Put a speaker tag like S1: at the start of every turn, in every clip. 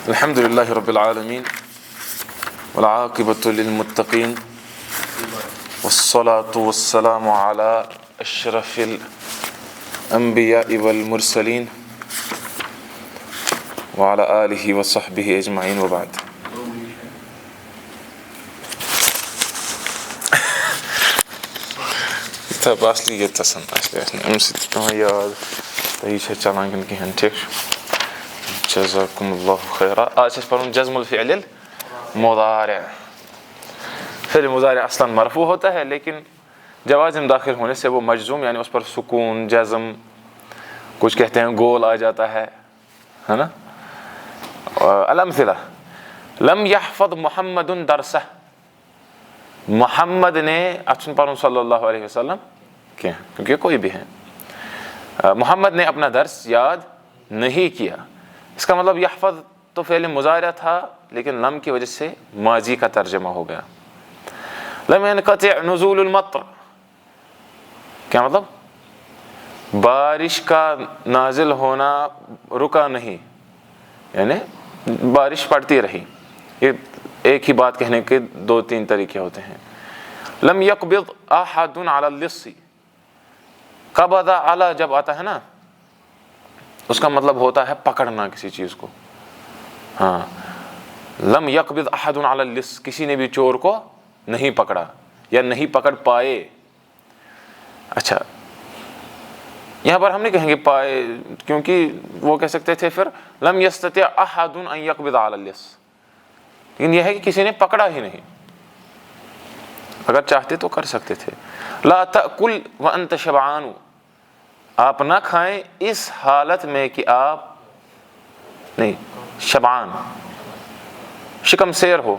S1: الحمد لله رب العالمين والعاقبة للمتقين والصلاة والسلام على أشرف الأنبياء والمرسلين وعلى آله وصحبه أجمعين وبعد. طب اصلی یہ تسن اصلی ام ست یاد تہی چھ چلان کن کہن ٹھیک جزاکم اللہ خیرا. آج اس پڑھوں جزم الفعل المضارع. فعل مضارع اصلا مرفوع ہوتا ہے لیکن جوازم داخل ہونے سے وہ مجزوم یعنی اس پر سکون جزم کچھ کہتے ہیں گول آ جاتا ہے نا. الامثلہ لم يحفظ محمد درسہ. محمد نے اچھن پڑھوں صلی اللہ علیہ وسلم کیا کیونکہ کوئی بھی ہے. محمد نے اپنا درس یاد نہیں کیا. اس کا مطلب یحفظ تو فعل مضارع تھا لیکن لم کی وجہ سے ماضی کا ترجمہ ہو گیا. لم ينقطع نزول المطر. کیا مطلب بارش کا نازل ہونا رکا نہیں یعنی بارش پڑتی رہی. یہ ایک ہی بات کہنے کے دو تین طریقے ہوتے ہیں. لم يقبض احد على اللص. قبض علی جب آتا ہے نا اس کا مطلب ہوتا ہے پکڑنا کسی چیز کو. ہاں لم يقبض احد على اللص کسی نے بھی چور کو نہیں پکڑا یا نہیں پکڑ پائے. اچھا یہاں پر ہم نہیں کہیں گے پائے کیونکہ وہ کہہ سکتے تھے پھر لم يستطع احد ان يقبض على اللص لیکن یہ ہے کہ کسی نے پکڑا ہی نہیں. اگر چاہتے تو کر سکتے تھے. لا تأکل وانت شبعان. آپ نہ کھائیں اس حالت میں کہ آپ نہیں شبعان شکم سیر ہو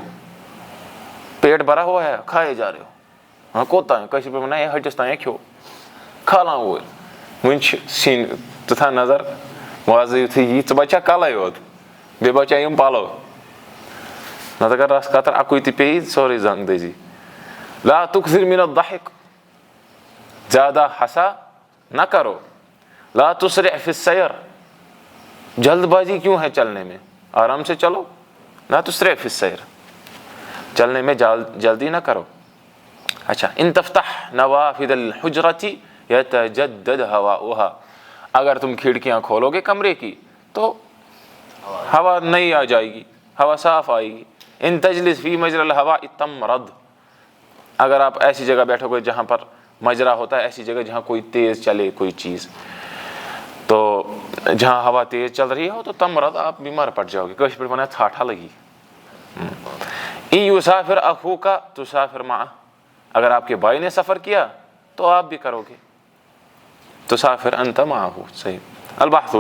S1: پیٹ بھرا ہوا ہے کھائے جا رہے ہو. ہاں کوتا ہے کسی پہ منع ہے ہٹستا ہے کیوں کھا لا وہ ونچ سین تتھا نظر واضح تھی یہ بچہ کالے ہوت بے بچہ یم پالو نہ اگر راس خاطر اکوئی تہ پی سوری زنگ دزی. لا تکثر من الضحک. زیادہ ہنسا نہ کرو. لا تسرع فی السیر. جلد بازی کیوں ہے چلنے میں آرام سے چلو. لا تسرع فی السیر چلنے میں جلدی نہ کرو. اچھا ان تفتح نوافذ الحجرۃ یتجدد ہواؤها. اگر تم کھڑکیاں کھولو گے کمرے کی تو ہوا نئی آ جائے گی ہوا صاف آئے گی. ان تجلس فی مجرى الهواء تمرض. اگر آپ ایسی جگہ بیٹھو گے جہاں پر مجرا ہوتا ہے ایسی جگہ جہاں کوئی تیز چلے کوئی چیز تو جہاں ہوا تیز چل رہی ہو تو تمرض آپ بیمار پڑ جاؤ گے. کچھ پر بنا تھاٹھا لگی. ان یسافر اخوک تسافر معه. اگر آپ کے بھائی نے سفر کیا تو آپ بھی کرو گے. تسافر انت معه. صحیح. البحث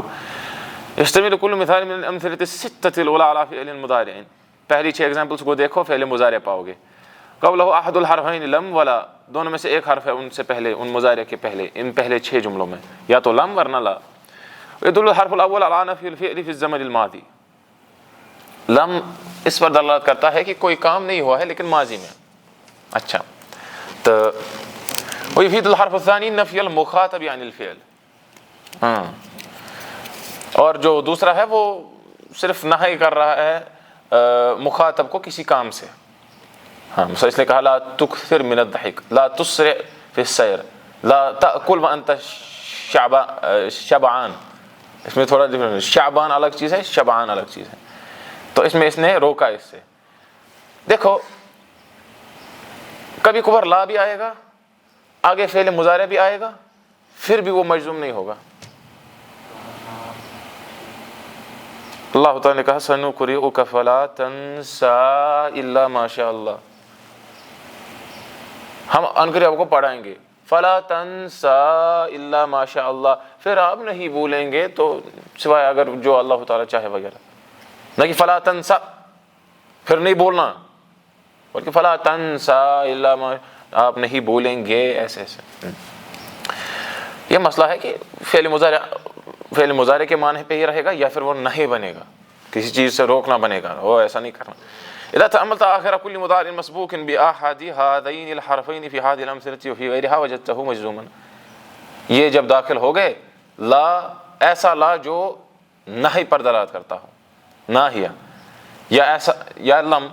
S1: يشتمل كل مثال من الامثله السته الاولى على فعل مضارع. پہلی 6 ایگزامپلس کو دیکھو فعل مضارع پاؤ گے. قبلہ احد الحرفین لم ولا. دونوں میں سے ایک حرف ہے ان سے پہلے ان مضارع کے پہلے ان پہلے 6 جملوں میں یا تو لم ورنہ لا. يدل الحرف الاول على نفي الفعل في الزمن الماضي. لم اس پر دلالت کرتا ہے کہ کوئی کام نہیں ہوا ہے لیکن ماضی میں. اچھا تو ويفيد الحرف الثاني نفي المخاطب عن الفعل. اور جو دوسرا ہے وہ صرف نہی کر رہا ہے مخاطب کو کسی کام سے. ہاں مثلا اس نے کہا لا تکثر من الضحك لا تسرع في السير لا تأكل وانت شبعان. اس میں تھوڑا ڈفرنٹ. شعبان الگ چیز ہے شبعان الگ چیز ہے تو اس میں اس نے روکا. اس سے دیکھو کبھی کبھار لا بھی آئے گا آگے فعل مضارع بھی آئے گا پھر بھی وہ مجزوم نہیں ہوگا. اللہ تعالیٰ نے کہا سنقرئک فلا تنسى الا ما شاء اللہ. ہم انقریب کو پڑھائیں گے فلا تنسى الا ما شاء اللہ. پھر آپ نہیں بھولیں گے تو سوائے اگر جو اللہ تعالیٰ چاہے وغیرہ. نہ کہ فلا تنسى پھر نہیں بولنا بلکہ فلا تنسى الا ما آپ نہیں بولیں گے ایسے ایسے. یہ مسئلہ ہے کہ فعل مضارع کے معنی پہ ہی رہے گا یا پھر وہ نہیں بنے گا کسی چیز سے روکنا بنے گا. وہ ایسا نہیں کرنا. اذا تأملت آخر كل مضارع مسبوق بأحد هذين الحرفين في هذه الأمثلة وفي غيرها وجدته مجزوما. یہ جب داخل ہو گئے لا ایسا لا جو نہی پر دلالت کرتا ہو. ناہیہ یا ایسا یا لم،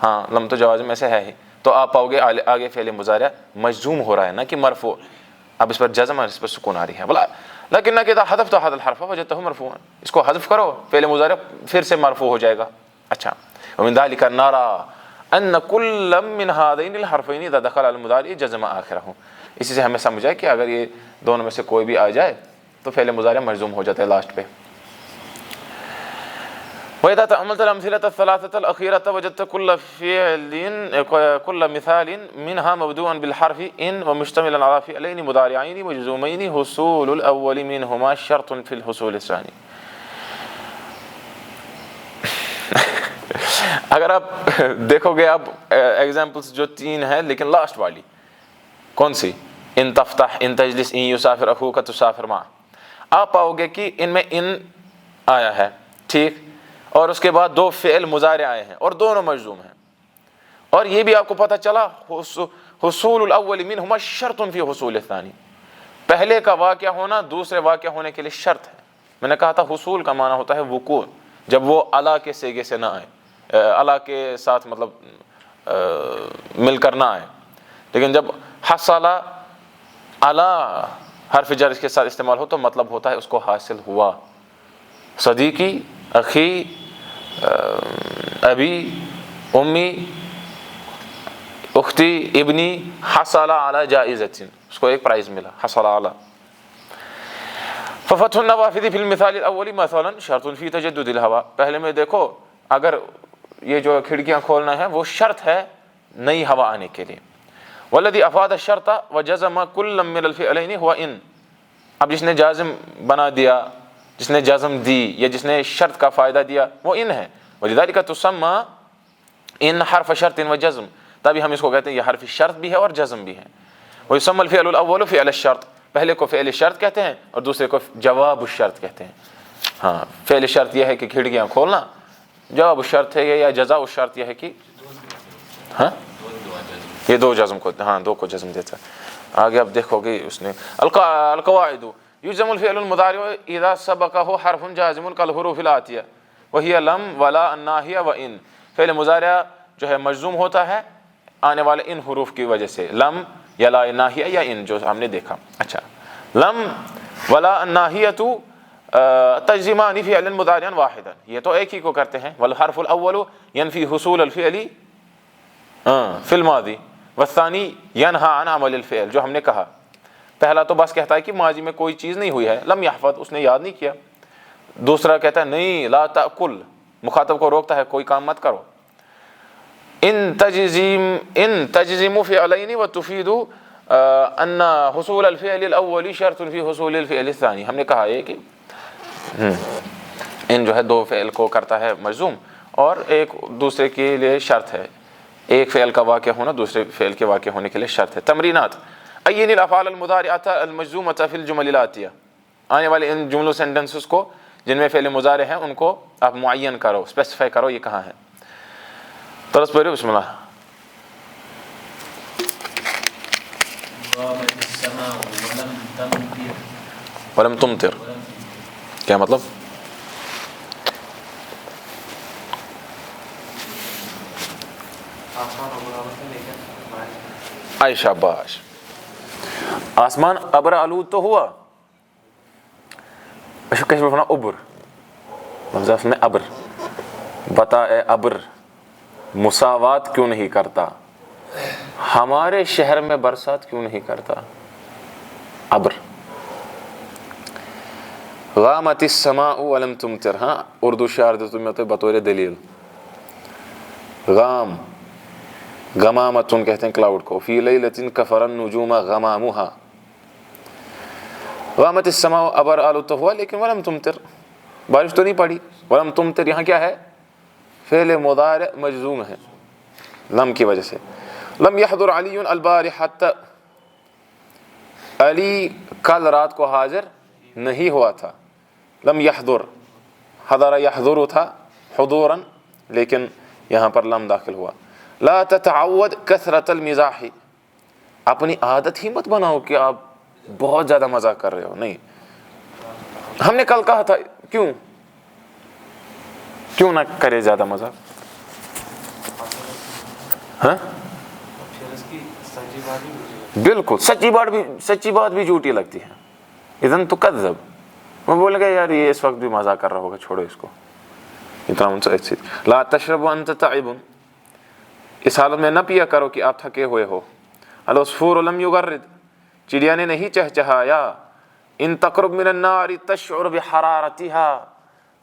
S1: ہاں لم تو جواز میں سے ہے ہی، تو آپ پاؤ گے آگے فعل مضارع مجزوم ہو رہا ہے، نہ کہ مرفوع، اب اس پر جزم اور اس پر سکون آ رہی ہے. بلا لیکن اذا حذفت هذا الحرف وجدته مرفوعا، اس کو حذف کرو فعل مضارع پھر سے مرفوع ہو جائے گا. اچھا، ومن ذلك نرى ان كل من هذين الحرفين اذا دخل على المضارع جزم اخره. اسی سے ہمیں سمجھا کہ اگر یہ دونوں میں سے کوئی بھی آ جائے تو فعل مضارع مجزوم ہو جاتا ہے لاسٹ پہ. وإذا تأملت الأمثلة الثلاثة الأخيرة وجدت كل مثال منها مبدوءا بالحرف إن ومشتملا على فعلين مضارعين مجزومين حصول الأول منهما شرط في الحصول الثاني. اگر آپ دیکھو گے اب ایگزامپلس جو 3 ہیں لیکن لاسٹ والی کون سی، ان تفتح، ان تجلس، ان یسافر اخوک تسافر معه، آپ پاؤ گے کہ ان میں ان آیا ہے، ٹھیک، اور اس کے بعد 2 فعل مضارع آئے ہیں اور دونوں مجزوم ہیں، اور یہ بھی آپ کو پتہ چلا حصول الاول منهما شرط فی حصول الثانی، پہلے کا واقعہ ہونا دوسرے واقعہ ہونے کے لیے شرط ہے. میں نے کہا تھا حصول کا معنی ہوتا ہے وقوع، جب وہ الا کے صیغے سے نہ آئے، الا کے ساتھ مطلب مل کر نہ آئے، لیکن جب حصل الا حرف جر اس کے ساتھ استعمال ہو تو مطلب ہوتا ہے اس کو حاصل ہوا. صدیقی، اخی، ابی، امی، اختی، ابنی، حصل علی جائزۃ، اس کو ایک پرائز ملا، حصل علی. ففتح النوافذ فی المثال الاول مثلا شرط فی تجدد الہوا، پہلے میں دیکھو اگر یہ جو کھڑکیاں کھولنا ہے وہ شرط ہے نئی ہوا آنے کے لیے. والذی افاد الشرط وجزم کل من الفعلین هو ان، اب جس نے جازم بنا دیا، جس نے جزم دی یا جس نے شرط کا فائدہ دیا وہ ان ہے. ولذلک تسمى ان حرف شرط و جزم، تبھی ہم اس کو کہتے ہیں یہ حرف شرط بھی ہے اور جزم بھی ہے. ويسمى الفعل الاول فعل الشرط، پہلے کو فعل شرط کہتے ہیں اور دوسرے کو جواب الشرط کہتے ہیں. ہاں فعل شرط یہ ہے کہ کھڑکیاں کھولنا، جواب الشرط ہے یا جزاء الشرط یہ ہے کہ ہاں یہ 2 جزم کو، ہاں 2 کو جزم دیتا ہے. آگے اب دیکھو گے اس نے القواعد يجزم الفعل المضارع اذا سبقه حرف جازم كالحروف الاتيه وهي لم ولا الناهيه وان. فعل مضارع جو ہے مجزوم ہوتا ہے آنے والے ان حروف کی وجہ سے، لم یا لا الناهيه یا ان جو ہم نے دیکھا. اچھا، لم ولا الناهيه تجزمان فعل مضارعا واحدا، یہ تو ایک ہی کو کرتے ہیں. والحرف الاول ينفي حصول الفعل في الماضي والثاني ينهى عن عمل الفعل، جو ہم نے کہا پہلا تو بس کہتا ہے کہ ماضی میں کوئی چیز نہیں ہوئی ہے، لم یحفظ اس نے یاد نہیں کیا. دوسرا کہتا ہے نہیں، لا تأکل، مخاطب کو روکتا ہے کوئی کام مت کرو. ان تجزم فعلین وتفید ان حصول الفعل الاول شرط فی حصول الفعل الثانی، ہم نے کہا یہ کہ ان جو ہے 2 فعل کو کرتا ہے مجزوم اور ایک دوسرے کے لیے شرط ہے، ایک فعل کا واقع ہونا دوسرے فعل کے واقع ہونے کے لیے شرط ہے. تمرینات، عین الافعال المضارعۃ المجزومۃ فی الجمل الاتیہ، آنے والے ان جملوں سینٹنسز کو جن میں فعل مضارع ہیں ان کو آپ معین کرو، اسپیسیفائی کرو یہ کہاں ہے. طرز پڑھو بسم اللہ. ولم تمطر، کیا مطلب؟ اے شاباش، آسمان ابر آلود تو ہوا، کہیں پر ابر، مضاف میں ابر، بتا اے ابر مساوات کیوں نہیں کرتا، ہمارے شہر میں برسات کیوں نہیں کرتا. ابر. غامت السماء ولم تمطر، ہاں اردو شعر میں تو بطور دلیل. غام، غمامتن کہتے ہیں کلاؤڈ کو. فی لیلۃ کفر النجوم غمامها. غامت السماء ابر آلود تو ہوا لیکن ولم تمطر، بارش تو نہیں پڑی. ولم تمطر یہاں کیا ہے؟ فعل مضارع مجزوم ہے لم کی وجہ سے. لم يحضر علی البارحۃ، علی کل رات کو حاضر نہیں ہوا تھا. لم يحضر، حضر يحضر تھا حضورا، لیکن یہاں پر لم داخل ہوا. لا تتعود کثرت المزاح، اپنی عادت ہی مت بناؤ کہ آپ بہت زیادہ مزاق کر رہے ہو. نہیں، ہم نے کل کہا تھا، کیوں؟ کیوں نہ کرے زیادہ مذاق؟ ہاں بالکل، سچی بات بھی جھوٹی لگتی ہے. اذن تکذب، وہ بولے گا یار یہ اس وقت بھی مزاق کر رہا ہوگا، چھوڑو اس کو. اتنا ان سے اچھی. لا تشرب وانت تعب، اس حالت میں نہ پیا کرو کہ آپ تھکے ہوئے ہو. العصفور لم یغرد، چڑیا نے نہیں چہچہایا. ان تقرب من النار تشعر بحرارتها،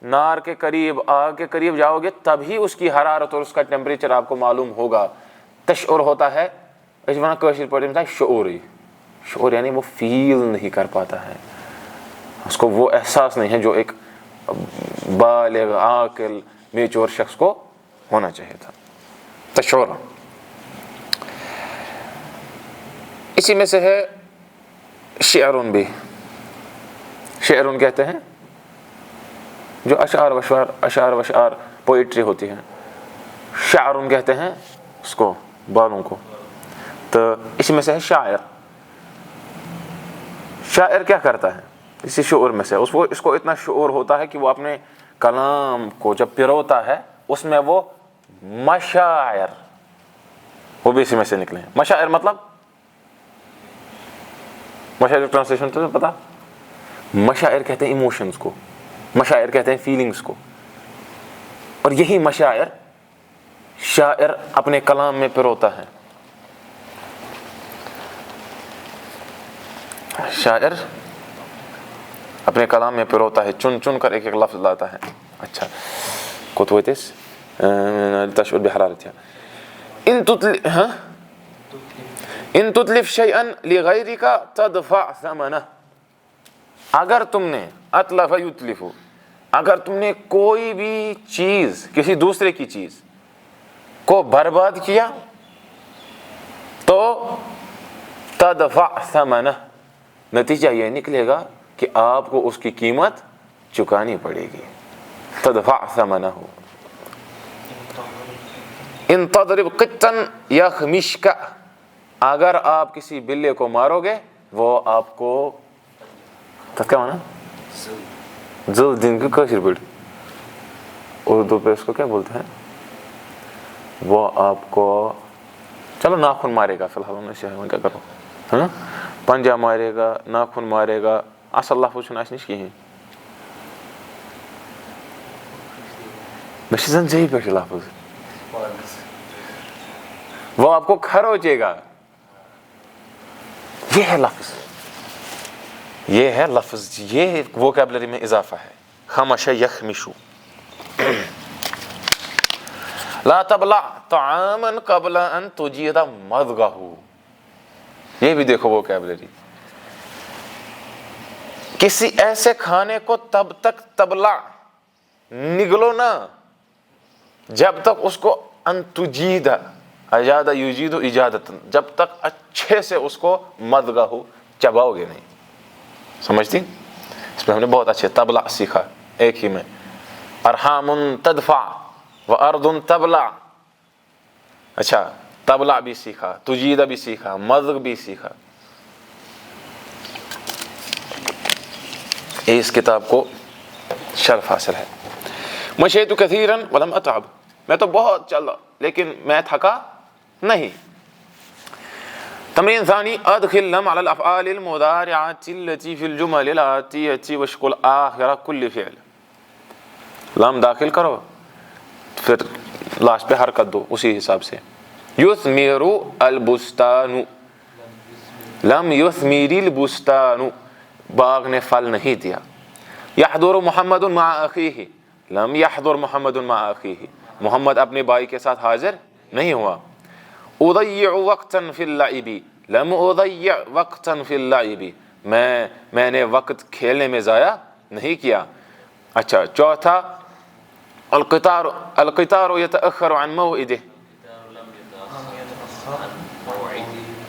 S1: نار کے قریب، آگ کے قریب جاؤ گے تبھی اس کی حرارت اور اس کا ٹیمپریچر آپ کو معلوم ہوگا. تشعر ہوتا ہے اس بنا کوشش پڑھیں گے شعوری، شعور یعنی وہ فیل نہیں کر پاتا ہے، اس کو وہ احساس نہیں ہے جو ایک بالغ عاقل میچور شخص کو ہونا چاہیے تھا. تشعر اسی میں سے ہے. شعرن بھی، شعرن کہتے ہیں جو اشعار وشعار پوئٹری ہوتی ہے. شعرن کہتے ہیں اس کو بالوں کو. تو اسی میں سے ہے شاعر. شاعر کیا کرتا ہے اسی شعور میں سے، اس کو اتنا شعور ہوتا ہے کہ وہ اپنے کلام کو جب پروتا ہے اس میں وہ مشاعر، وہ بھی اسی میں سے نکلے ہیں. مشاعر مطلب، مشاعر ٹرانسلیشن تو پتا، مشاعر کہتے ہیں ایموشنز کو، مشاعر کہتے ہیں فیلنگز کو. اور یہی مشاعر شاعر اپنے کلام میں پروتا ہے. شاعر اپنے کلام میں پروتا ہے، چن چن کر ایک ایک لفظ لاتا ہے. اچھا کوتویتس تشعر بحرارتها. ان تتلف شيئا لغيرك تدفع ثمنه، اگر تم نے اتلف یتلف، اگر تم نے کوئی بھی چیز کسی دوسرے کی چیز کو برباد کیا تو تدفع ثمنه، نتیجہ یہ نکلے گا کہ آپ کو اس کی قیمت چکانی پڑے گی. تدفع ثمنه. ان تضرب قطا یخمشک، اگر آپ کسی بلے کو مارو گے وہ آپ کو کیا مانا زل دن کی کاشر پڑی، اردو پہ اس کو کیا بولتے ہیں، وہ آپ کو چلو ناخن مارے گا. فی الحال میں کیا کروں، ہاں پنجہ مارے گا، ناخن مارے گا. اصل لفظ چھُنہٕ اَسہِ نِش کِہیٖنۍ، مےٚ چھِ زن ژےٚ پٮ۪ٹھ یہِ لفظ، وہ آپ کو کھروچے گا. یہ ہے لفظ، یہ ہے لفظ، یہ ووکیبلری میں اضافہ ہے. خمش یخمش. لا تبلع طعاما قبل ان تجید مضغہ، یہ بھی دیکھو ووکیبلری. کسی ایسے کھانے کو تب تک تبلع، نگلو نہ، جب تک اس کو ان تجید، اجاد یجید اجادت، جب تک اچھے سے اس کو مضغہ چباؤ گے نہیں. سمجھتی؟ اس میں ہم نے بہت اچھے تبلع سیکھا ایک ہی میں. ارحام تدفع و ارض تبلع. اچھا تبلع بھی سیکھا، تجید بھی سیکھا، مضغ بھی سیکھا. اس کتاب کو شرف حاصل ہے. مشیت کثیرا ولم اتعب، میں تو بہت چلا لیکن میں تھکا نہیں. تمرین ثانی، ادخل لم على الافعال المضارعة التي في الجمل الآتية واشغل آخر كل فعل. لام داخل کرو پھر لاسٹ پہ حرکت دو اسی حساب سے. یثمر البستان، لم یثمر البستان، باغ نے پھل نہیں دیا. یحضر محمد مع اخیہ، لم یحضر محمد مع اخیہ، محمد اپنے بھائی کے ساتھ حاضر نہیں ہوا. اضیع وقتا فی اللعب، لم اضیع وقتا فی اللعب، میں نے وقت کھیلنے میں ضائع نہیں کیا. اچھا چوتھا، القطار یتأخر عن موعده.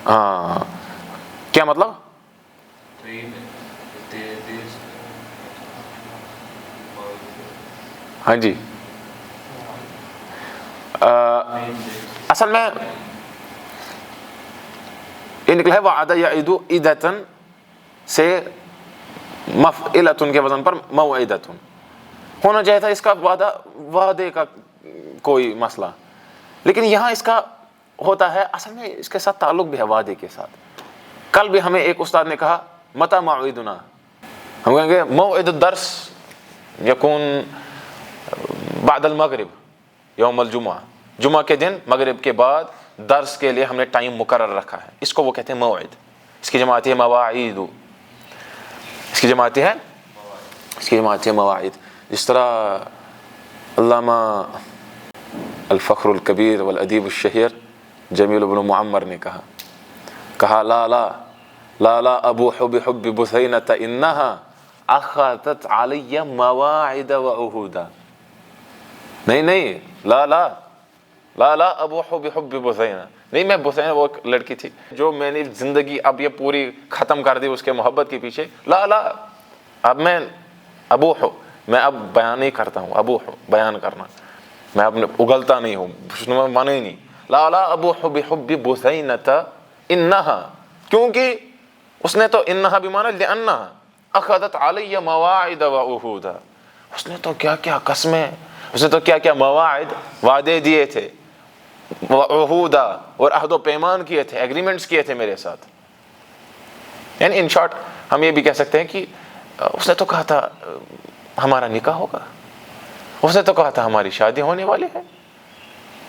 S1: ہاں کیا مطلب؟ ہاں جی اصل میں یہ نکلا ہے وعد یعد عدۃ سے مفعلۃ کے وزن پر موعدۃ. ہونا چاہیے تھا اس کا وعدے کا کوئی مسئلہ، لیکن یہاں اس کا ہوتا ہے اصل میں اس کے ساتھ تعلق بھی ہے وعدے کے ساتھ۔ کل بھی ہمیں ایک استاد نے کہا متى موعدنا، ہم کہیں گے موعد الدرس یکون بعد المغرب یوم الجمعہ، جمعہ کے دن مغرب کے بعد درس کے لیے ہم نے ٹائم مقرر رکھا ہے، اس کو وہ کہتے ہیں موعد۔ اس کی جمع آتی ہے مواعید، اس کی جمع آتی ہے مواعید۔ جس طرح علامہ الفخر الکبیر والادیب الشہیر جمیل بن معمر نے کہا لا لا لا لا ابوح بحب بثینۃ انہا اخذت علی مواعد وعہودا، نہیں لا لا لا لا ابوح بحب بثینہ، نہیں میں بثینہ وہ لڑکی تھی جو میں نے زندگی اب یہ پوری ختم کر دی اس کے محبت کے پیچھے، لا لا اب میں ابوح، میں اب بیان نہیں کرتا ہوں، ابوح بیان کرنا، میں اب اگلتا نہیں ہوں، مانا ہی نہیں، لا لا ابوح بحب بثینۃ انہا، کیونکہ اس نے تو انہا بمانا لانہا اخذت علی مواعد وعہودا، اس نے تو کیا کیا قسمیں، اس نے تو کیا کیا مواعد وعدے دیے تھے، وعہودا اور عہد و پیمان کیے تھے، ایگریمنٹس کیے تھے میرے ساتھ۔ یعنی ان شارٹ ہم یہ بھی کہہ سکتے ہیں کہ اس نے تو کہا تھا ہمارا نکاح ہوگا، اس نے تو کہا تھا ہماری شادی ہونے والی ہے،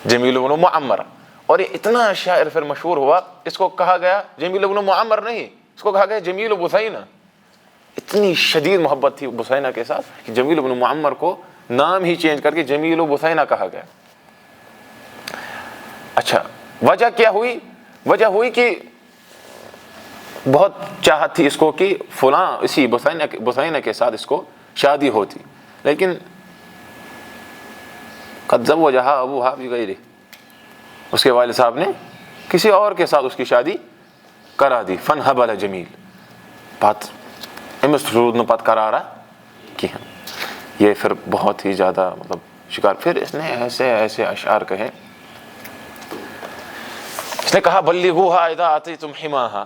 S1: جمیل بن معمر۔ اور یہ اتنا شاعر پھر مشہور ہوا، اس کو کہا گیا جمیل بن معمر نہیں، اس کو کہا گیا جمیل بثینہ۔ اتنی شدید محبت تھی بثینہ کے ساتھ کہ جمیل بن معمر کو نام ہی چینج کر کے جمیل بثینہ کہا گیا۔ اچھا وجہ کیا ہوئی؟ وجہ ہوئی کہ بہت چاہت تھی اس کو کہ فلاں اسی بثینہ کے ساتھ اس کو شادی ہوتی، لیکن قد زوجہا ابوہا بغیرہ، اس کے والد صاحب نے کسی اور کے ساتھ اس کی شادی کرا دی، فانہبل جمیل، بات امس رود نے پت قرارہ کی ہیں۔ یہ پھر بہت ہی زیادہ مطلب شکار، پھر اس نے ایسے ایسے اشعار کہے، اس نے کہا بلغوہا اذا اتیتم حماہا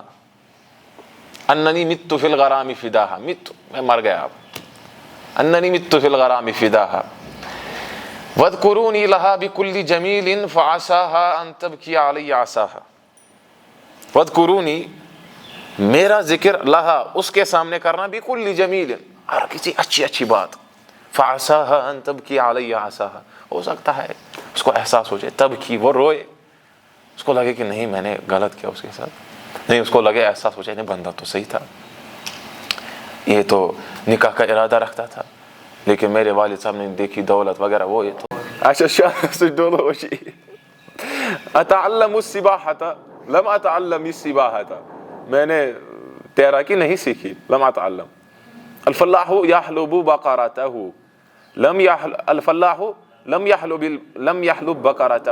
S1: اننی مت فی الغرام فداہا، مت میں مر گیا اب، اننی مت فی الغرام فداہا واذکرونی لہا بکل جمیل فعساہا ان تبکی علی عساہا، واذکرونی میرا ذکر لہا اس کے سامنے کرنا بکل جمیل، ہر کسی اچھی بات، فعساہا ان تبکی علی عساہا، ہو سکتا ہے اس کو احساس ہو جائے، تبکی وہ روئے، اس کو لگے کہ نہیں میں نے غلط کیا اس کے ساتھ، نہیں اس کو لگے احساس ہو جائے نہیں بندہ تو صحیح تھا، یہ تو نکاح کا ارادہ رکھتا تھا، لیکن میرے والد صاحب نے دیکھی دولت وغیرہ وہ یہ تو اچھا سجدولو وشی اتعلم السباحۃ لم اتعلم السباحۃ، میں نے تیراکی نہیں سیکھی، لم اتعلم، الفلاح یحلب بقرتہ الفلاح لم یحلب بقرتہ،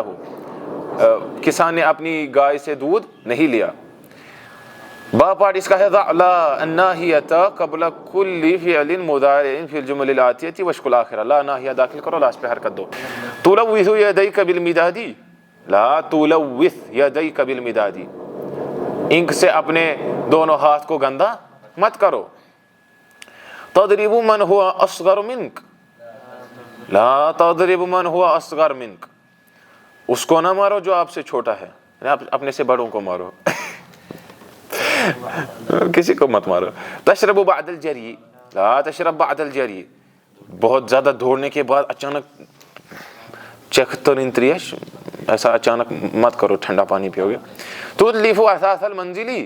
S1: کسان نے اپنی گائے سے دودھ نہیں لیا۔ با پارٹ اس کا ہے لا الناہیۃ قبل کل فعل مضارع فی الجمل الآتیۃ واشکل آخرہ، لا ناہیہ داخل کرو، لاسٹ پہ حرکت دو۔ تلوث یدیک بالمداد، لا تلوث یدیک بالمداد، انک سے اپنے دونوں ہاتھ کو گندا مت کرو۔ تضرب من هو اصغر منک، لا تضرب من هو اصغر منک، اس کو نہ مارو جو آپ سے چھوٹا ہے، اپنے سے بڑوں کو مارو، کسی کو مت مارو۔ تشرب بعد الجری، لا تشرب بعد الجری، بہت زیادہ دوڑنے کے بعد اچانک چکترینتریش، ایسا اچانک مت کرو، ٹھنڈا پانی پیو گے۔ تتلف اثاث المنزلی،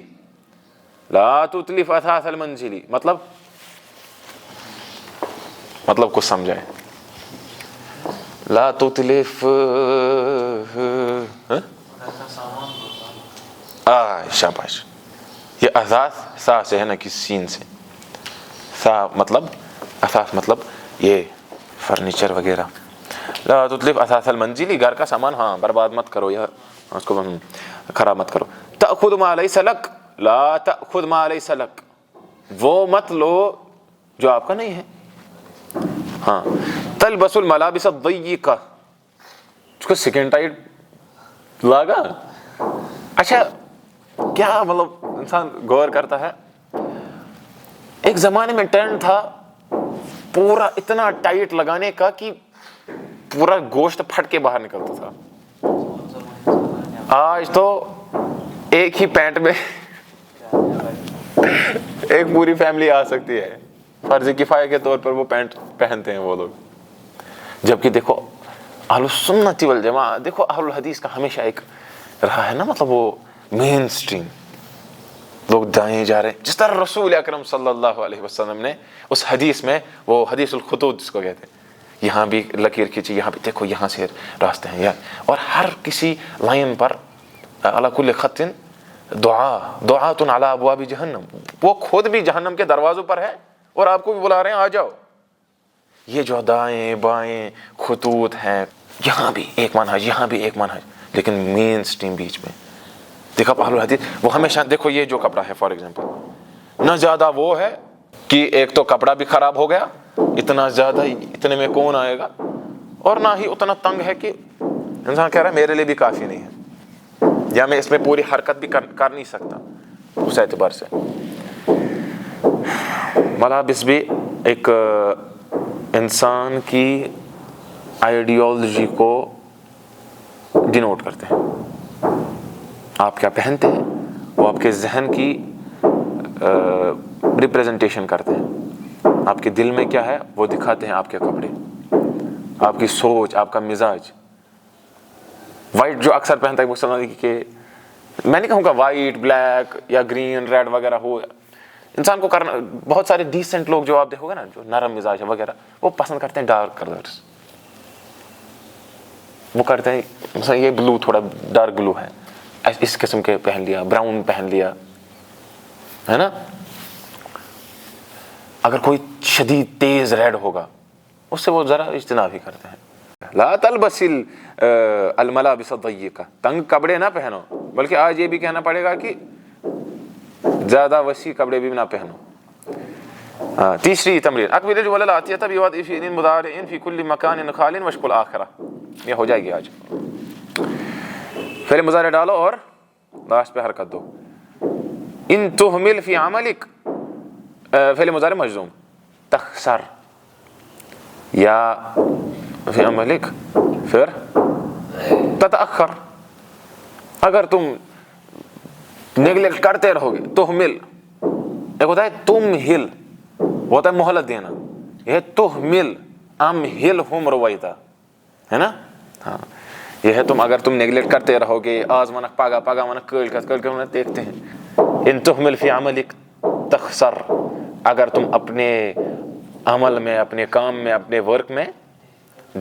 S1: لا تتلف اثاث المنزلی، مطلب کچھ سمجھائے، لا تتلف شاباش، یہ اثاث سا سے ہے نا کہ سین سے، سا مطلب اثاث مطلب یہ فرنیچر وغیرہ، لا تتلف اثاث المنزلی، گھر کا سامان ہاں برباد مت کرو یا اس کو خراب مت کرو۔ تأخذ ما لیس لک، لا تأخذ ما لیس لک، وہ مت لو جو آپ کا نہیں ہے۔ ہاں تلبس الملابس الضیقہ، اس کو سیکنڈ ٹائٹ لاگا۔ اچھا کیا مطلب انسان غور کرتا ہے، ایک زمانے میں ٹرینڈ تھا پورا اتنا ٹائٹ لگانے کا کہ پورا گوشت پھٹ کے باہر نکلتا تھا. آج تو ایک ہی پینٹ میں ایک پوری فیملی آ سکتی ہے, فرض کفایہ کے طور پر وہ پینٹ پہنتے ہیں وہ لوگ. جبکہ دیکھو اہل السنت والجماعہ, دیکھو اہل الحدیث کا ہمیشہ ایک رہا ہے نا, مطلب وہ مین سٹریم, لوگ دائیں جا رہے ہیں. جس طرح رسول اکرم صلی اللہ علیہ وسلم نے اس حدیث میں, وہ حدیث الخطوط جس کو کہتے ہیں, یہاں بھی لکیر کھینچی, یہاں بھی دیکھو یہاں سے راستے ہیں, اور ہر کسی لائن پر علی کل خط دعات علی ابواب جہنم, وہ خود بھی جہنم کے دروازوں پر ہے اور آپ کو بھی بلا رہے ہیں آ جاؤ. یہ جو دائیں بائیں خطوط ہیں, یہاں بھی ایک منہج یہاں بھی ایک منہج, لیکن مین سٹریم بیچ میں. دیکھو اہل الحدیث وہ ہمیشہ, دیکھو یہ جو کپڑا ہے فار ایگزامپل, نہ زیادہ وہ ہے کہ ایک تو کپڑا بھی خراب ہو گیا, اتنا زیادہ اتنے میں کون آئے گا, اور نہ ہی اتنا تنگ ہے کہ انسان کہہ رہا ہے میرے لیے بھی کافی نہیں ہے, یا میں اس میں پوری حرکت بھی کر نہیں سکتا. اس اعتبار سے ملابس بھی ایک انسان کی آئیڈیالوجی کو ڈینوٹ کرتے ہیں. آپ کیا پہنتے ہیں وہ آپ کے ذہن کی ریپریزنٹیشن کرتے ہیں. آپ کے دل میں کیا ہے وہ دکھاتے ہیں آپ کے کپڑے, آپ کی سوچ, آپ کا مزاج. وائٹ جو اکثر پہنتا ہے مسلمان کہ میں نہیں کہوں گا وائٹ بلیک یا گرین ریڈ وغیرہ ہو, انسان کو کرنا, بہت سارے ڈیسنٹ لوگ جو آپ دیکھو گے نا جو نرم مزاج ہے وغیرہ, وہ پسند کرتے ہیں ڈارک کلرز. وہ کرتے ہیں مثلا یہ بلو تھوڑا ڈارک بلو ہے, اس قسم کے پہن لیا, براؤن پہن لیا, ہے نا. اگر کوئی شدید تیز ریڈ ہوگا اس سے وہ ذرا اجتناب ہی کرتے ہیں. لا تلبس الملابس الضيقة, تنگ کپڑے نہ پہنو, بلکہ آج یہ بھی کہنا پڑے گا کہ زیادہ وسیع کپڑے بھی نہ پہنو. تیسری تمرین, اقبل الجمل الآتیہ بوضع فعل مضارع في كل مكان خال واشق الآخرة. یہ ہو جائے گی آج. فعل مضارع ڈالو اور لاسٹ پہ حرکت دو. ان تهمل في عملك, فعل مضارع مجزوم, تخسر, یا فی عملک پھر تتأخر. اگر تم نیگلیکٹ کرتے رہو گے, تہمل, ایک ہوتا ہے تمہل, وہ ہوتا ہے مہلت دینا, یہ تہمل, امہلہم رویدا, ہے نا. ہاں یہ ہے تم, اگر تم نیگلیکٹ کرتے رہو گے, آز منک پاگا پاگا منک کل دیکھتے ہیں. ان تہمل فی عملک تخسر, اگر تم اپنے عمل میں, اپنے کام میں, اپنے ورک میں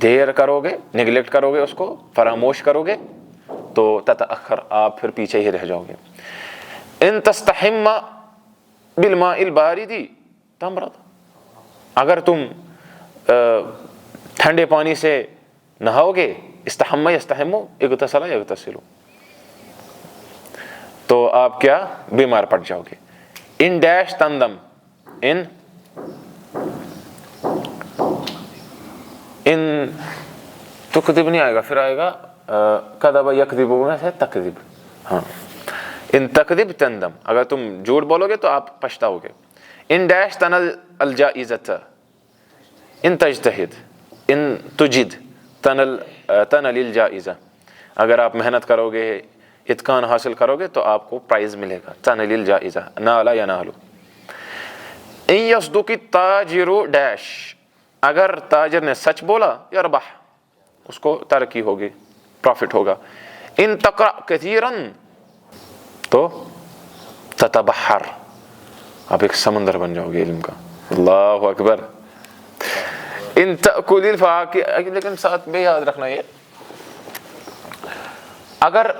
S1: دیر کرو گے, نیگلیکٹ کرو گے, اس کو فراموش کرو گے, تو تتأخر, آپ پھر پیچھے ہی رہ جاؤ گے. ان تستحم بالماء البارد تمرض, اگر تم ٹھنڈے پانی سے نہاؤ گے, استحم یستحم اغتسل یغتسل, تو آپ کیا بیمار پڑ جاؤ گے. ان ڈیش تندم, ان تکذب نہیں آئے گا, پھر آئے گا کذب یکذب میں سے تکذب. ہاں ان تکذب تندم, اگر تم جھوٹ بولو گے تو آپ پچھتاؤ گے. ان ڈیش تنل الجائزۃ, ان تجتہد, ان تجد تنل الجائزہ, اگر آپ محنت کرو گے, اتقان حاصل کرو گے تو آپ کو پرائز ملے گا. تنل الجائزہ, نالا ینالو. ان یصدق التاجر ڈیش, اگر تاجر نے سچ بولا, یربح, اس کو ترقی ہوگی, پروفٹ ہوگا. ان تقرأ کثیرا تو تتبحر, آپ ایک سمندر بن جاؤ گے علم کا. اللہ اکبر. ان تأکل الفواکہ, لیکن ساتھ میں یاد رکھنا یہ, اگر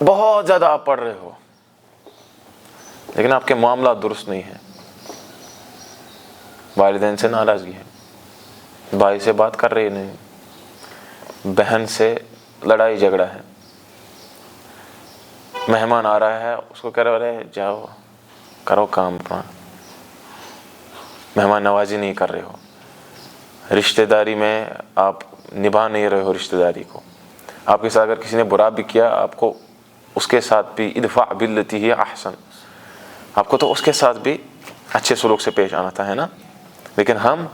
S1: بہت زیادہ آپ پڑھ رہے ہو لیکن آپ کے معاملات درست نہیں ہیں, والدین سے ناراضگی ہے, بھائی سے بات کر رہی نہیں, بہن سے لڑائی جھگڑا ہے, مہمان آ رہا ہے اس کو کہہ رہے جاؤ کرو کام اپنا, مہمان نوازی نہیں کر رہے ہو, رشتہ داری میں آپ نبھا نہیں رہے ہو رشتہ داری کو, آپ کے ساتھ اگر کسی نے برا بھی کیا, آپ کو اس کے ساتھ بھی ادفع باللتی ہی احسن, آپ کو تو اس کے ساتھ بھی اچھے سلوک سے پیش آنا تھا, ہے نا. لیکن ہم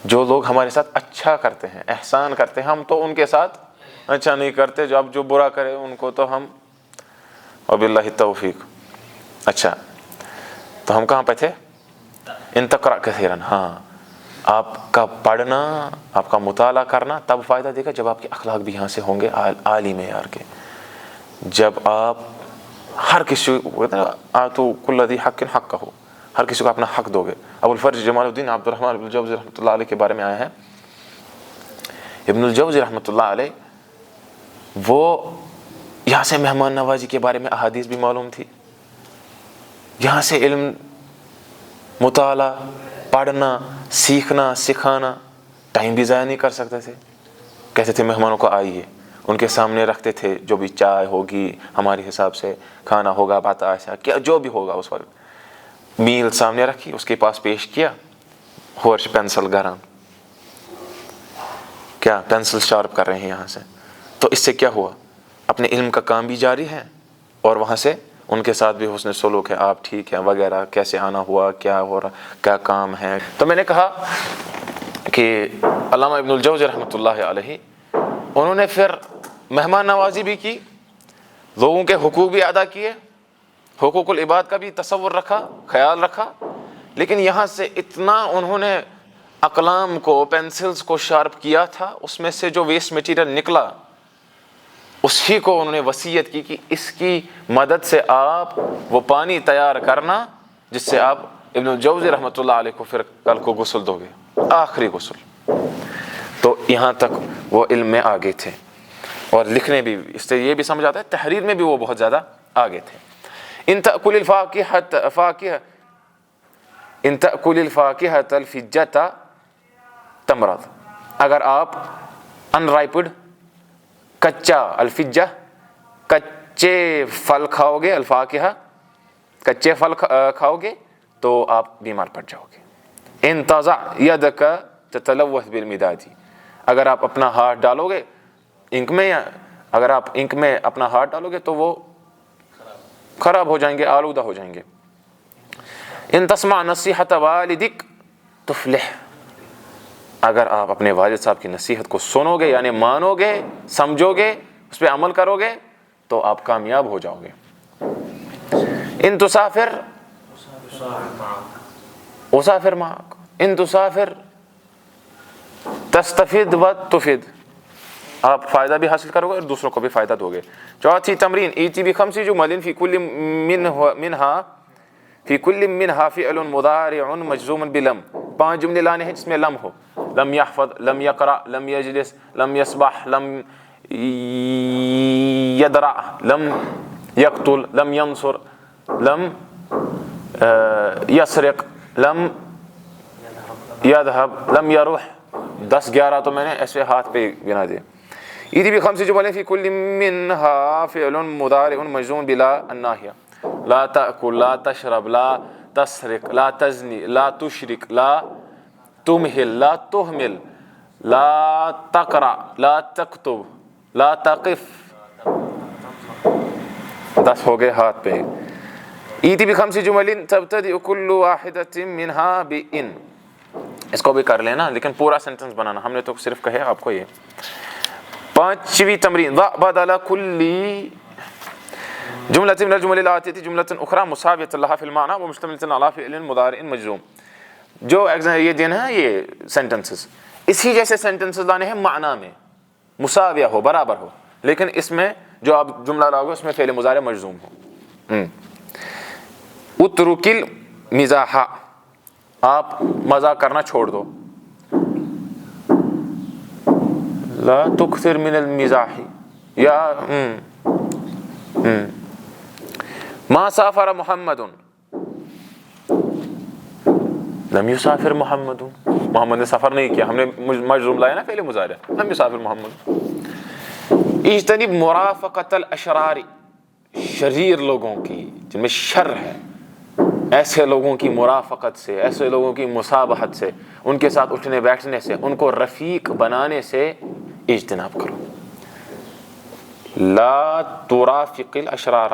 S1: جو لوگ ہمارے ساتھ اچھا کرتے ہیں، احسان کرتے ہیں، ہم تو ان کے ساتھ اچھا نہیں کرتے، جو اب جو برا کرے ان کو تو ہم وباللہ التوفیق۔ اچھا تو ہم کہاں پہ تھے؟ ان تقرأ کثیرا، ہاں آپ کا پڑھنا، آپ کا مطالعہ کرنا تب فائدہ دے گا جب آپ کے اخلاق بھی یہاں سے ہوں گے عالی معیار کے، جب آپ ہر کسی کو آتو کل ذی حق حقہ، ہر کسی کو اپنا حق دو گے۔ ابو الفرج جمال الدین عبد الرحمن ابن الجوزی رحمۃ اللہ علیہ کے بارے میں آیا ہے، ابن الجوزی رحمۃ اللہ علیہ وہ یہاں سے مہمان نوازی کے بارے میں احادیث بھی معلوم تھی، یہاں سے علم، مطالعہ، پڑھنا، سیکھنا، سکھانا، ٹائم بھی ضائع نہیں کر سکتے تھے، کہتے تھے مہمانوں کو آئیے، ان کے سامنے رکھتے تھے جو بھی چائے ہوگی ہمارے حساب سے، کھانا ہوگا، بتاشا کیا جو بھی ہوگا اس وقت، میل سامنے رکھی، اس کے پاس پیش کیا، ہورش پینسل گران، کیا پینسل شارپ کر رہے ہیں یہاں سے، تو اس سے کیا ہوا؟ اپنے علم کا کام بھی جاری ہے اور وہاں سے ان کے ساتھ بھی حسن سلوک ہے، آپ ٹھیک ہیں وغیرہ، کیسے آنا ہوا، کیا ہو رہا، کیا کام ہے۔ تو میں نے کہا کہ علامہ ابن الجوزی رحمۃ اللہ علیہ انہوں نے پھر مہمان نوازی بھی کی، لوگوں کے حقوق بھی ادا کیے، حقوق العباد کا بھی تصور رکھا، خیال رکھا، لیکن یہاں سے اتنا انہوں نے اقلام کو، پینسلز کو شارپ کیا تھا، اس میں سے جو ویسٹ مٹیریل نکلا اسی کو انہوں نے وصیت کی کہ اس کی مدد سے آپ وہ پانی تیار کرنا جس سے آپ ابن الجوزی رحمۃ اللہ علیہ کو پھر کل کو غسل دو گے، آخری غسل۔ تو یہاں تک وہ علم میں آگے تھے، اور لکھنے بھی، اس سے یہ بھی سمجھ آتا ہے تحریر میں بھی وہ بہت زیادہ آگے تھے۔ ان تأکل الفاکہۃ الفجۃ تمرض، اگر آپ ان رائپڈ کچا، الفجہ کچے پھل کھاؤ گے، الفاکہہ کچے پھل کھاؤ گے تو آپ بیمار پڑ جاؤ گے۔ ان تضع یدک تتلوث بالمداد، اگر آپ اپنا ہاتھ ڈالو گے انک میں، یا اگر آپ انک میں اپنا ہاتھ ڈالو گے تو وہ خراب ہو جائیں گے، آلودہ ہو جائیں گے۔ ان تسمع نصیحت والدک تفلح، اگر آپ اپنے والد صاحب کی نصیحت کو سنو گے، یعنی مانو گے، سمجھو گے، اس پہ عمل کرو گے تو آپ کامیاب ہو جاؤ گے۔ ان تسافر اسافر معک، ان تسافر تستفید و تفید، آپ فائدہ بھی حاصل کرو گے اور دوسروں کو بھی فائدہ دو گے۔ چوتھی تمرین، ایتی بخمس جمل فی کل منہا فعل مضارع مجزوم بلم، 5 جملے لانے ہیں جس میں لم ہو، لم یحفظ، لم یقرأ، لم یجلس، لم یسبح، لم یدرع، لم یقتل، لم ینصر، لم یسرق، لم یذهب، لم یروح۔ 10 11 تو میں نے ایسے ہاتھ پہ گنا دیے۔ ایتی بخمس جمل فی کل منہا فعل مضارع مجزوم بلا الناہیہ، لا تأکل، لا تشرب، لا تسرق، لا تزنی، لا تشرک، لا تمہل، لا تہمل، لا تقرأ، لا تکتب، لا تقف۔ 10 ہو گئے ہاتھ پہ۔ ایتی بخمس جمل تبتدئ کل واحدۃ منہا بإن، اس کو بھی کر لینا لیکن پورا سینٹنس بنانا، ہم نے تو صرف کہے آپ کو یہ۔ 5ویں تمرین، ضع بدل کل جملة من الجمل الآتية جملة أخرى مساوية لها في المعنى ومشتملة على فعل مضارع مجزوم، جو یہ دینا ہے یہ سینٹنسز، اسی جیسے سینٹنسز لانے ہیں معنی میں، مساویہ ہو، برابر ہو، لیکن اس میں جو آپ جملہ لاؤ گے اس میں فعل مضارع مجزوم ہو۔ اترک المزاح، آپ مزاق کرنا چھوڑ دو، لا تکثر من المزاح، یا ما سافر محمد، لم یسافر محمد، محمد نے سفر نہیں کیا، ہم نے مجزوم لایا نا فعل مضارع، لم یسافر محمد۔ اجتنب مرافقۃ الاشرار، شریر لوگوں کی جن میں شر ہے، ایسے لوگوں کی مرافقت سے، ایسے لوگوں کی مصابحت سے، ان کے ساتھ اٹھنے بیٹھنے سے، ان کو رفیق بنانے سے اجتناب کرو۔ لا ترافق الاشرار،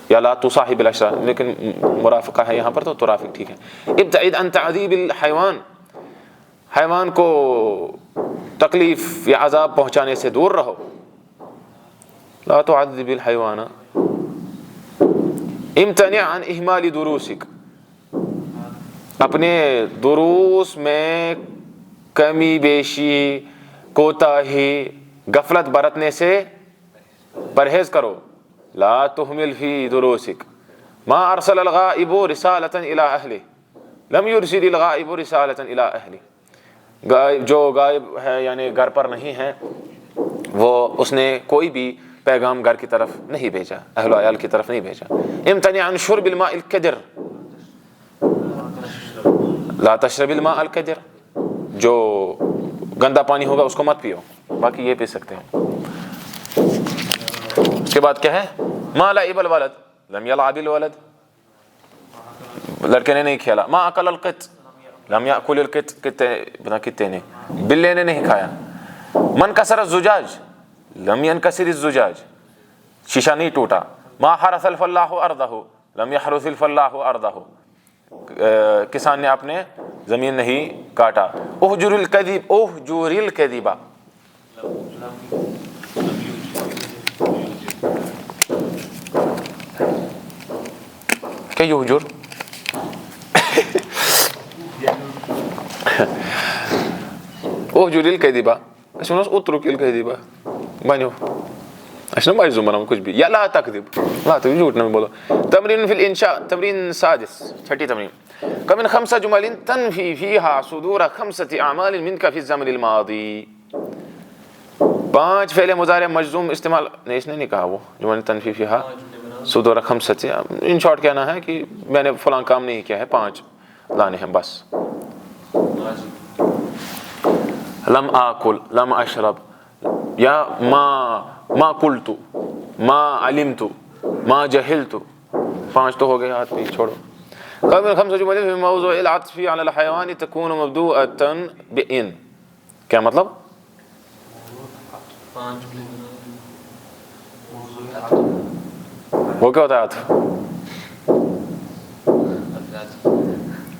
S1: یا لا تصاحب الاشرار، لیکن مرافقہ ہے یہاں پر تو ترافق ٹھیک ہے. ابتعد عن تعذیب الحیوان، حیوان کو تکلیف یا عذاب پہنچانے سے دور رہو. لا تعذب الحیوان. امتنع عن اہمال دروسک، اپنے دروس میں کمی بیشی، کوتاہی، غفلت برتنے سے پرہیز کرو. لا تہمل فی دروسک. ما ارسل الغائب رسالۃ الی اہلہ لم یرسل الغائب رسالۃ الی اہلہ. جو غائب ہے یعنی گھر پر نہیں ہے، وہ اس نے کوئی بھی پیغام گھر کی طرف نہیں بھیجا، اہل و عیال کی طرف نہیں بھیجا. امتنع عن شرب الماء القدر. لا تشرب الماء القدر، جو گندا پانی ہوگا اس کو مت پیو، باقی یہ پی سکتے ہیں. اس کے بعد کیا ہے؟ ما لعب الولد لم يلعب الولد، لڑکے نے نہیں کھیلا. ما اکل القط لم یاکل القط، کتے نے، بلے نے نہیں کھایا. من کسر الزجاج لم ينکسر الزجاج، شیشہ نہیں ٹوٹا. ما حرث الفلاح ارضہ لم يحرث الفلاح ارضہ، کسان نے اپنے زمین نہیں کاٹا. اہجر الکذب، اہجر الکذب. کیا یہجر؟ اہجر الکذب، اس میں اترک الکذب بنو، اس میں مجزوم بناؤ کچھ بھی. یا لا تکذب، لا تکذب، جھوٹ نہ بولو. تمرین فی الانشاء، تمرین سادس، چھٹی تمرین. کمن 5 جمل تنفی فیہا صدور 5 اعمال منک فی الزمن الماضی. 5 فعل مضارع مجزوم استعمال نہیں، اس نے نہیں کہا وہ جمل تنفی فیہا صدور 5. ان شارٹ کہنا ہے کہ میں نے فلاں کام نہیں کیا ہے، 5 لانے ہیں بس. لم آکل، لم اشرب، یا ما قلت، ما علمت، ما جہلت. 5 تو ہو گئے، ہاتھ پہ چھوڑو. قبل 5 جمل فی موضوع العطف علی الحیوان تکون مبدوءۃ بإن. کیا مطلب؟ وہ کیا ہوتا ہے عطف؟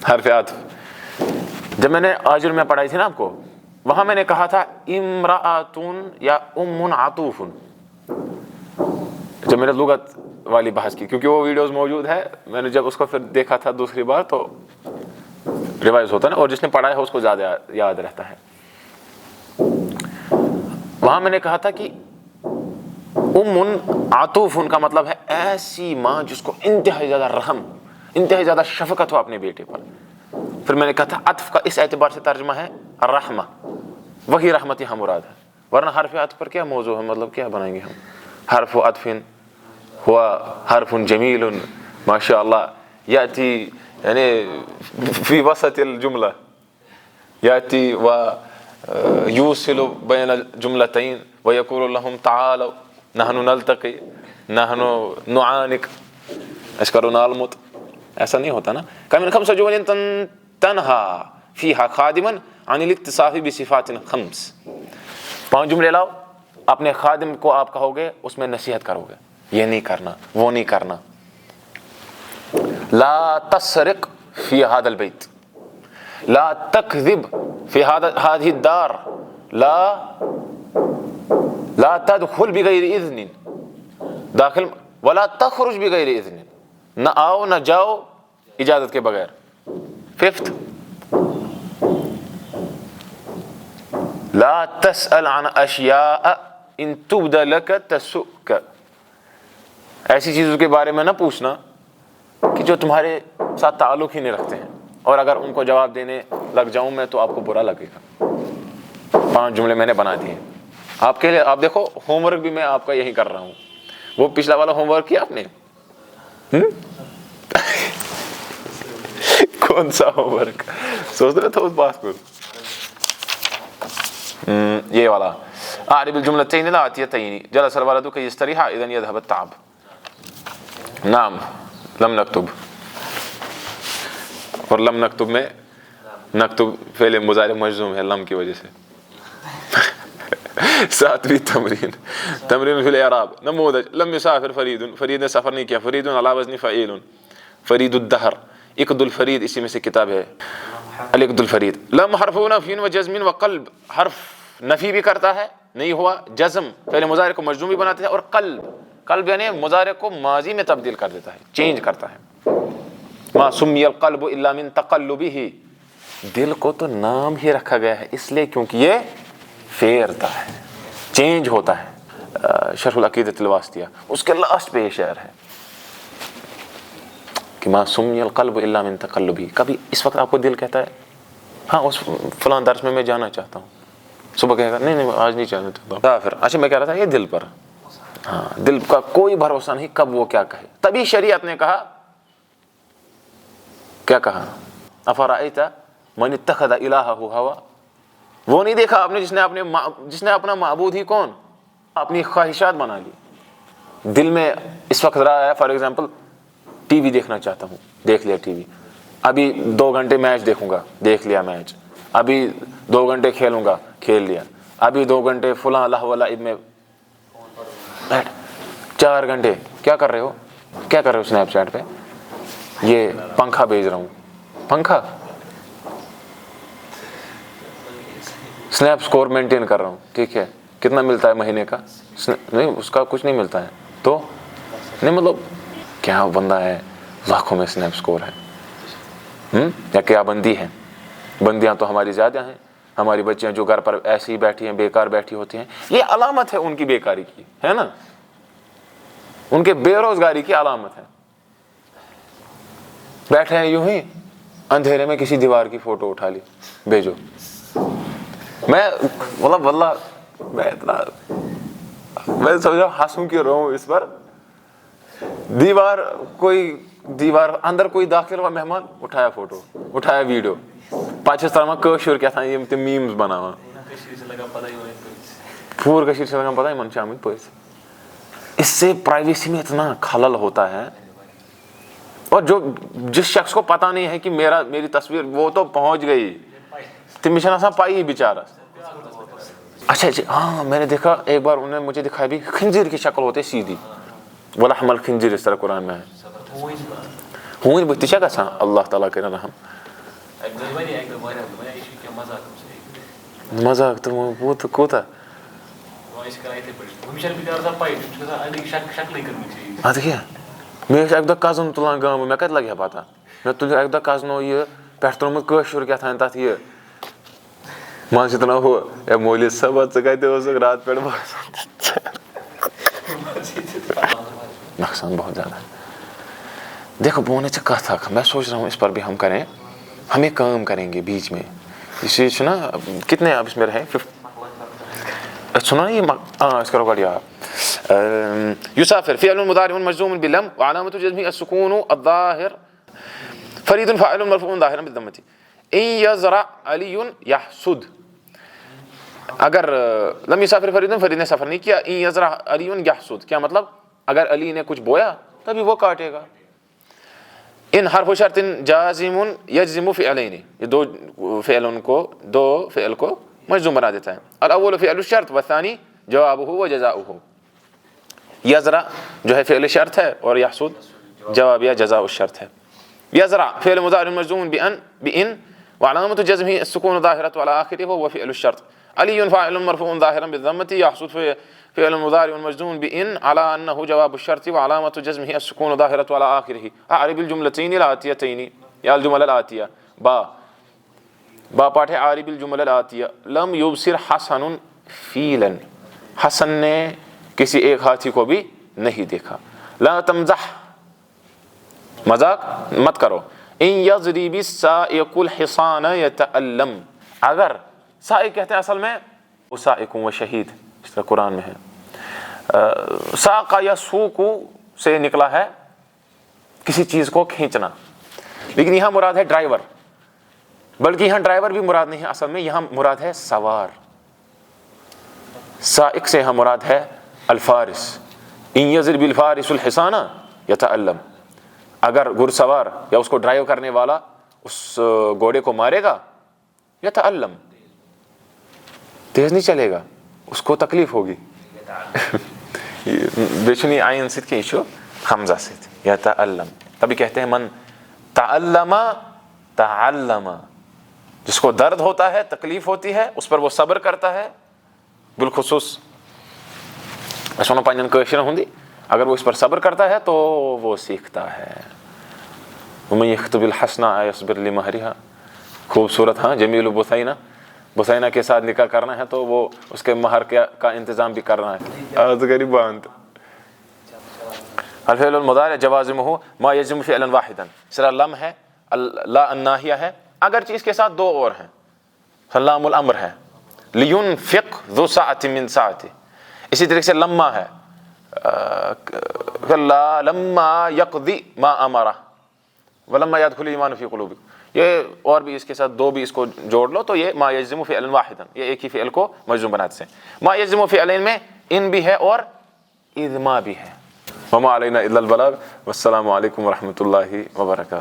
S1: حرف عطف. جب میں نے آجر میں پڑھائی تھی نا آپ کو، وہاں میں نے کہا تھا امرأۃن یا ام عطوف. جب میں نے لغت والی بحث کی، کیونکہ وہ ویڈیوز موجود ہے، میں نے جب اس کو پھر دیکھا تھا دوسری بار تو ریوائز ہوتا ہے نا، اور جس نے پڑھا ہے اس کو زیادہ یاد رہتا ہے. وہاں میں نے کہا تھا کہ ام عطوف کا مطلب ہے ایسی ماں جس کو انتہائی زیادہ رحم، انتہائی زیادہ شفقت ہو اپنے بیٹے پر. پھر میں نے کہا تھا عطف کا اس اعتبار سے ترجمہ ہے الرحمہ، وہی رحمت یہاں مراد ہے. ورنہ حرف عطف پر کیا موضوع ہے، مطلب کیا بنائیں گے ہم؟ حرف عطف ہوا حرف جمیل ماشاء اللہ یاتی یعنی فی وسط الجملہ، یاتی و یوصل بین الجملتین ویقول لهم تعالوا نحن نلتقی نحن نعانق اشکر نالمت. ایسا نہیں ہوتا نا. کمن 5 جمل تنہا فیہا خادما عن الاتصاف بصفات 5. 5 جملے لاؤ، اپنے خادم کو آپ کہو گے، اس میں نصیحت کرو گے، یہ نہیں کرنا، وہ نہیں کرنا. لا تسرق فی هذا البیت، لا تکذب فی هذه الدار، لا تدخل بغیر اذن، داخل ولا تخرج بغیر اذن، نہ آؤ نہ جاؤ اجازت کے بغیر. 5 لا تسأل عن اشیاء ان تبد لک تسؤک، ایسی چیزوں کے بارے میں نہ پوچھنا کہ جو تمہارے ساتھ تعلق ہی نہیں رکھتے ہیں، اور اگر ان کو جواب دینے لگ جاؤں میں تو آپ کو برا لگے گا. 5 جملے میں نے بنا دیے آپ کے لیے. آپ دیکھو ہوم ورک بھی میں آپ کا یہی کر رہا ہوں. وہ پچھلا والا ہوم ورک کیا آپ نے؟ کون سا ہوم ورک سوچ رہے تھے اس بات کو؟ یہ والا اعرب الجملتين الآتيتين جلس الولد كي يستريح اذا يذهب التعب. نعم لم نكتب، اور لم نکتب میں نکتب فعل مضارع مجزوم ہے لم کی وجہ سے. ساتویں تمرین فی الاعراب نموذج لم یسافر فرید نے سفر نہیں کیا، فرید علی وزن فعیل، فرید الدہر، اقد الفرید اسی میں سے کتاب ہے الاقد الفرید۔ لم حرف نفی و جزم و قلب، حرف نفی بھی کرتا ہے نہیں ہوا، جزم پہلے مضارع کو مجزوم بھی بناتے ہیں، اور قلب یعنی مضارع کو ماضی میں تبدیل کر دیتا ہے، چینج کرتا ہے۔ ما سمی القلب الا من تقلبہ، دل کو تو نام ہی رکھا گیا ہے اس لیے کیونکہ یہ پھیرتا ہے، چینج ہوتا ہے۔ شرح العقیدۃ الواسطیہ اس کے لاسٹ پہ یہ شعر ہے کہ ما سمی القلب الا من تقلبہ۔ کبھی اس وقت آپ کو دل کہتا ہے ہاں اس فلاں درس میں جانا چاہتا ہوں، صبح کہے گا نہیں آج نہیں جانا چاہتا ہوں، پھر اچھا میں کہہ رہا تھا یہ دل پر، ہاں دل کا کوئی بھروسہ نہیں کب وہ کیا کہے۔ تبھی شریعت نے کہا، کیا کہا؟ افرأیت من اتخذ الہہ ہوا، وہ نہیں دیکھا آپ نے جس نے اپنا معبود ہی کون اپنی خواہشات بنا لی۔ دل میں اس وقت رہا ہے فار ایگزامپل ٹی وی دیکھنا چاہتا ہوں، دیکھ لیا ٹی وی، ابھی 2 گھنٹے میچ دیکھوں گا، دیکھ لیا میچ، ابھی 2 گھنٹے کھیلوں گا، کھیل لیا، ابھی 2 گھنٹے فلاں لہو و لعب میں بیٹھ، 4 گھنٹے کیا کر رہے ہو اسنیپ چیٹ پہ؟ یہ پنکھا بھیج رہا ہوں، پنکھا سنیپ سکور مینٹین کر رہا ہوں، ٹھیک ہے کتنا ملتا ہے مہینے کا؟ نہیں اس کا کچھ نہیں ملتا ہے تو نہیں، مطلب کیا بندہ ہے لاکھوں میں سنیپ سکور ہے، یا کیا بندی ہے؟ بندیاں تو ہماری زیادہ ہیں، ہماری بچیاں جو گھر پر ایسی ہی بیٹھی ہیں بیکار بیٹھی ہوتی ہیں، یہ علامت ہے ان کی بیکاری کی، ہے نا، ان کے بے روزگاری کی علامت ہے۔ بیٹھے ہیں یوں ہی اندھیرے میں کسی دیوار کی فوٹو اٹھا لی بھیجو، میں مطلب واللہ میں سمجھا ہنسوں کیوں رہوں اس پر، دیوار اندر کوئی داخل ہوا مہمان، اٹھایا فوٹو، اٹھایا ویڈیو، پاچھس ترما کٲشُر کیا تھا یم تم میمز بناوان، پور کشیر سے لگا پتہ یمن چھ آمٕتۍ پٔژھۍ۔ اس سے پرائیویسی میں اتنا خلل ہوتا ہے، اور جس شخص کو پتہ نہیں ہے کہ میری تصویر وہ تو پہنچ گئی، تمہیں چھنہ آسان پائی بیچارہ۔ اچھا ہاں میں نے دیکھا ایک بار انہوں نے مجھے دکھایا بھی خنزیر کی شکل ہوتی ہے سیدھی، وَلَحْمَ الْخِنزِيرِ اس طرح قرآن میں ہے، ہوں بہت تشا گژھان، اللہ تعالیٰ کرے رحم۔ مذاق تو وہ تو کوتا ادٕ کیٛاہ مےٚ ٲسۍ اَکہِ دۄہ کَزٕن تُلان گامہٕ، مےٚ کَتہِ لگہِ ہا پتہ، مےٚ تُلہِ اَکہِ دۄہ کَزنو یہِ پٮ۪ٹھٕ ترٛوومُت کٲشُر کیٛاہ تھام تَتھ یہِ منٛزٕ چھِ تُلان ہُہ اے مولوی صٲبا ژٕ کَتہِ اوسُکھ رات پٮ۪ٹھ نقصان بہت زیادہ ہے۔ دیکھو بولنے سے کہا تھا میں سوچ رہا ہوں اس پر بھی ہم کریں، ہم ایک کام کریں گے بیچ میں، اسی نا کتنے اب اس میں رہے سنا نا یہ اس کا روکٹ یسافر فعل مضارع مجزوم باللم وعلامة جزمه السكون الظاهر فريد فاعل مرفوع ظاهرا بالضمة ان يزرع علي يحصد، اگر لم يسافر فرید نے سفر نہیں کیا، ان يزرع علي يحصد کیا مطلب اگر علی نے کچھ بویا تبھی وہ کاٹے گا۔ ان حرف شرط جازم یجزم فعلین، یہ دو فعل کو مجزوم بنا دیتا ہے۔ الاول فعل الشرط والثانی جوابه وجزاؤه، یزرع جو ہے فعل شرط ہے اور یحصد جواب یا جزاء الشرط ہے۔ یزرع فعل مضارع مجزوم بان وعلامة جزمه السكون ظاهرة على آخره وهو فعل الشرط، علي فاعل مرفوع ظاهرا بالضمة يحصد فعل مضارع مجزوم بان على انه جواب الشرط وعلامة جزمه السكون ظاهرة على آخره۔ اعرب الجملتين الآتيتين یا الجمل الآتية، با پاٹھ ہے عارب الجمل الآتیہ۔ لم یبصر حسن فیلا، حسن نے کسی ایک ہاتھی کو بھی نہیں دیکھا۔ لا تمزح، مذاق مت کرو۔ ان یضرب السائق الحصان یتألم، اگر سائق کہتے ہیں اصل میں سائق و شہید، اس طرح قرآن میں ہے۔ ساق یا سوق سے نکلا ہے کسی چیز کو کھینچنا، لیکن یہاں مراد ہے ڈرائیور، بلکہ یہاں ڈرائیور بھی مراد نہیں ہے، اصل میں یہاں مراد ہے سوار۔ سائق سے یہاں مراد ہے الفارس۔ ان یضرب الفارس الحصان یتألم، اگر گھڑ سوار یا اس کو ڈرائیو کرنے والا اس گھوڑے کو مارے گا، یتألم تیز نہیں چلے گا، اس کو تکلیف ہوگی. بیچنی آئین سید کے ایشو حمزہ سید یتعلم. تبھی کہتے ہیں من تعلم تعلم. جس کو درد ہوتا ہے، تکلیف ہوتی ہے، اس پر وہ صبر کرتا ہے. بالخصوص اسونو پنجن کوشر ہوندی، اگر وہ اس پر صبر کرتا ہے تو وہ سیکھتا ہے. ومن یکتب الحسنى یصبر لمہرها. خوبصورت، ہاں، جمیل بثینہ، بثینہ کے ساتھ نکاح کرنا ہے تو وہ اس کے مہر کا انتظام بھی کرنا ہے. غریب بانت. الفعل المضارع جوازمہ ما یجزم فعلا واحدا. سرا لم ہے، لا الناہیہ ہے، اگرچہ اس کے ساتھ دو اور ہیں. لام الامر ہے، لینفق ذو سعۃ من سعتہ. اسی طریقے سے لما ہے، لما یقضی ما امرہ ولما یدخل ایمان فی قلوبکم. یہ اور بھی اس کے ساتھ دو بھی اس کو جوڑ لو تو یہ ما یجزم فعلا واحدا، یہ ایک ہی فعل کو مجزوم بناتے ہیں. ما یجزم فعلین میں ان بھی ہے اور اذ ما بھی ہے. وما علینا الا البلاغ. والسلام علیکم ورحمۃ اللہ وبرکاتہ.